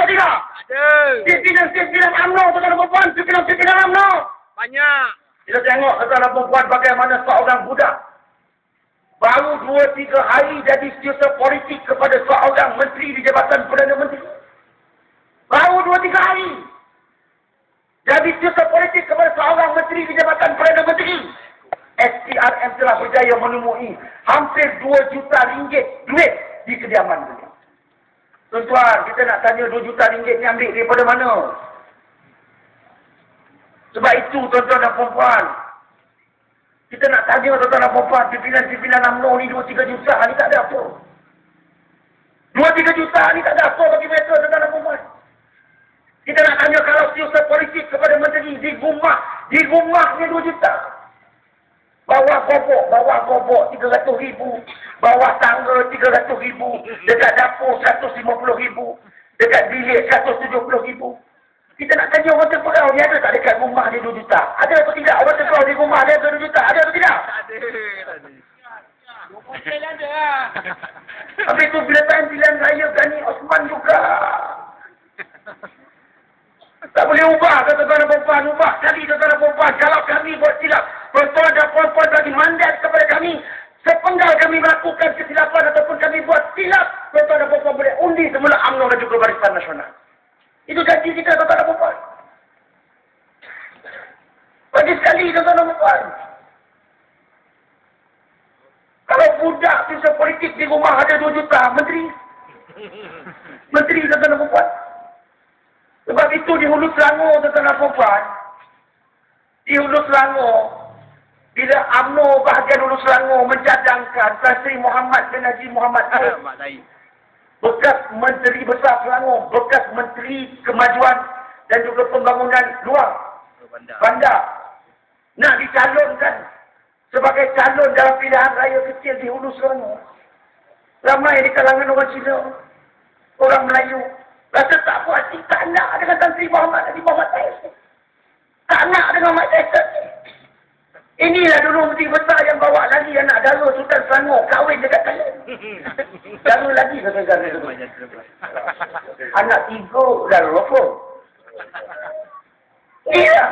atau tidak? Ada. Pimpinan UMNO, tuan-tuan dan puan, pimpinan UMNO. Banyak. Kita tengok tuan-tuan dan puan bagaimana seorang budak baru 2-3 hari jadi setiausaha politik kepada seorang menteri di Jabatan Perdana Menteri. Baru 2-3 hari jadi setiausaha politik kepada seorang menteri di Jabatan Perdana Menteri. SPRM telah berjaya menemui hampir 2 juta ringgit duit di kediaman beliau. Tuan-tuan, kita nak tanya 2 juta ringgit ni ambil daripada mana? Sebab itu tuan-tuan dan puan-puan, kita nak tanya tuan-tuan dan puan-puan, pimpinan UMNO ni 2-3 juta ni tak ada apa. 2-3 juta ni tak ada apa bagi mereka tuan-tuan dan puan-puan. Kita nak tanya kalau setiausaha politik kepada menteri di rumahnya 2 juta. Bawah gobok 300,000. Bawah tangga 300,000. Dekat dapur 150,000. Dekat bilik 170,000. Kita nak tanya orang terperau ni ada tak dekat rumah dia 2 juta? Ada atau tidak? Orang terperau di rumah dia ada 2 juta? Ada atau tidak? Ada. 20 ada lah. Habis tu bila time pilihan raya Gani Osman juga. Tak boleh ubah tuan-tuan dan puan-puan. Ubah sekali tuan-tuan dan puan-puan. Kalau kami buat silap, tuan-tuan dan puan-puan bagi mandat kepada kami. Sepenggal kami melakukan kesilapan ataupun kami buat silap, tuan-tuan dan puan-puan boleh undi semula UMNO dan juga Barisan Nasional. Itu janji kita tuan-tuan dan puan-puan. Bagi sekali tuan-tuan dan puan-puan. Kalau budak sisa politik di rumah ada 2 juta, menteri tuan-tuan dan puan-puan. Sebab itu di Hulu Selangor tuan-tuan dan puan-puan. Di Hulu Selangor, bila UMNO bahagian Hulu Selangor mencadangkan Tan Sri Muhammad bin Haji Muhammad bekas Menteri Besar Selangor, bekas Menteri Kemajuan dan juga Pembangunan Luar Bandar, nak dicalonkan sebagai calon dalam pilihan raya kecil di Hulu Selangor. Ramai di kalangan orang Cina, orang Melayu, rasa tak puas hati, tak nak dengan Tan Sri Muhammad Haji Muhammad Tyson. Tak nak dengan Mike Tyson. Inilah dulu menteri besar yang bawa lagi anak dara Sultan Selangor kahwin dekat kalian. Dara lagi kata-kata tu. Anak 3 dara apa? Iya.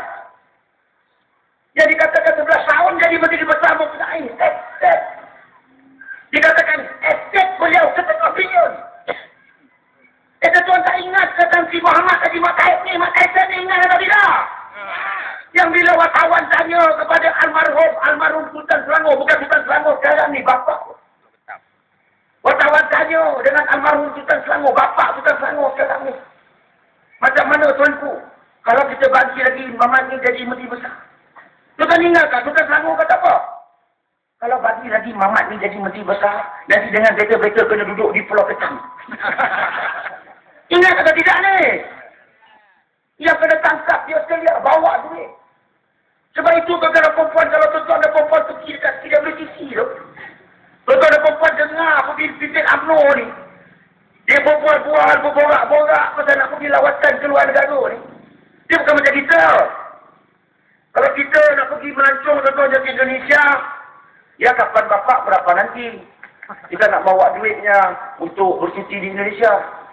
Yang dikatakan 11 tahun jadi menteri besar mempunyai estet. Dikatakan estet beliau setengah bilion. Tuan tak ingat ke Tan Sri Muhammad Haji Mak Tyson ni ingat atau tidak? Yang bila wartawan tanya kepada almarhum Sultan Selangor, bukan Sultan Selangor sekarang ni, bapak. Wartawan tanya dengan almarhum Sultan Selangor, bapak Sultan Selangor sekarang ni. Macam mana tuanku, kalau kita bagi lagi Mamat ni jadi menteri besar? Tuan ingat tak Sultan Selangor kata apa? Kalau bagi lagi Mamat ni jadi menteri besar, nanti dengan mereka kena duduk di Pulau Ketam. Ingat atau tidak ni? Yang kena tangkap di Australia, bawa duit. Sebab itu tuan-tuan dan perempuan, kalau tuan-tuan dan perempuan pergi dekat PWTC tu, tuan-tuan dan perempuan dengar pimpin UMNO ni, dia berborak-borak pasal nak pergi lawatan ke luar negara ni. Dia bukan macam kita. Kalau kita nak pergi melancong tuan-tuan ke Indonesia, ya kapan bapak berapa nanti. Kita nak bawa duitnya untuk bercuti di Indonesia.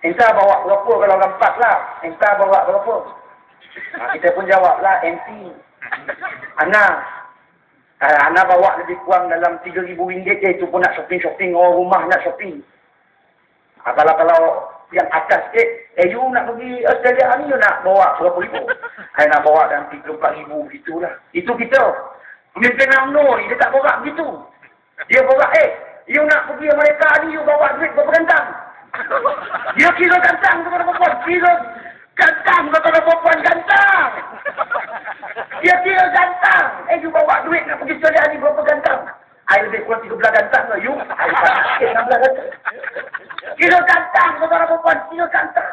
Entah bawa berapa kalau orang 4 lah. Entah bawa berapa. Kita pun jawablah MC. Ana bawa lebih kurang dalam RM3,000 je. Itu pun nak shopping. Orang rumah nak shopping. Kalau yang atas you nak pergi Australia ni, you nak bawa berapa ribu? Saya nak bawa dalam RM34,000 gitulah. Itu kita. Pemimpin UMNO ni dia tak borak begitu. Dia borak, you nak pergi Amerika ni, you bawa duit berapa gantang? Dia kira gantang kepada perempuan. Kira gantang kepada perempuan gantang. Dia kira gantang. You bawa duit nak pergi Australia ni berapa gantang? I lebih kurang 13 gantang ke you? I sikit 16 gantang. Kira gantang kepada perempuan. Kira gantang.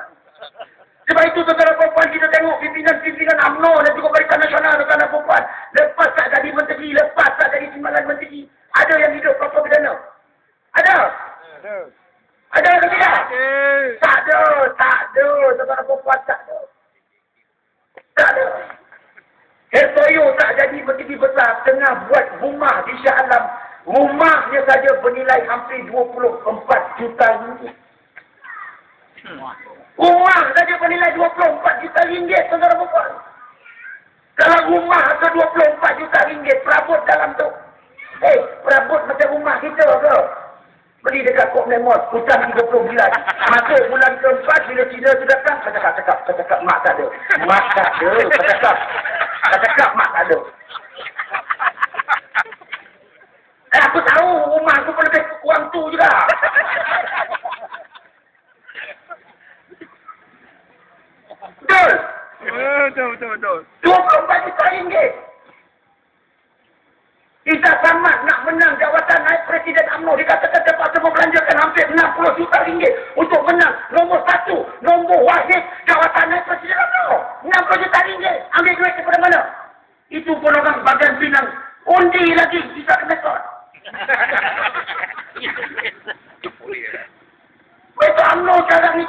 Sebab itu tuan-tuan perempuan kita tengok pimpinan UMNO dan juga Barisan Nasional tuan-tuan perempuan. Lepas tak jadi menteri, lepas tak jadi timbalan menteri. Ada yang hidup berapa pidana? Ada? Ada atau tidak? Tak ada. Tuan-tuan perempuan tak ada. Tak ada. Hertoyo tak jadi menteri besar tengah buat rumah di Shah Alam. Rumahnya saja bernilai hampir 24 juta ringgit. Rumah saja bernilai 24 juta ringgit, saudara perempuan. Kalau rumah ke 24 juta ringgit, perabot dalam tu. Perabot macam rumah kita ke? Beli dekat Kok Mall, hutang 30 bulan. Masuk bulan keempat, bila Cina tu datang, kau cakap, mak tak ada. Mak tak ada, kau cakap, mak tak ada. Aku tahu, rumah aku pun lebih kurang tu juga. Betul? Betul. 24 juta ringgit. Kita Samad nak menang jawatan naik Presiden UMNO. Dikatakan terpaksa membelanjakan hampir 60 juta ringgit untuk menang nombor 1, nombor wahid jawatan naik Presiden UMNO. 60 juta ringgit. Ambil duit daripada mana? Itu pun orang bagian pinang. Undi lagi. Bisa kena kot. Betul UMNO sekarang ni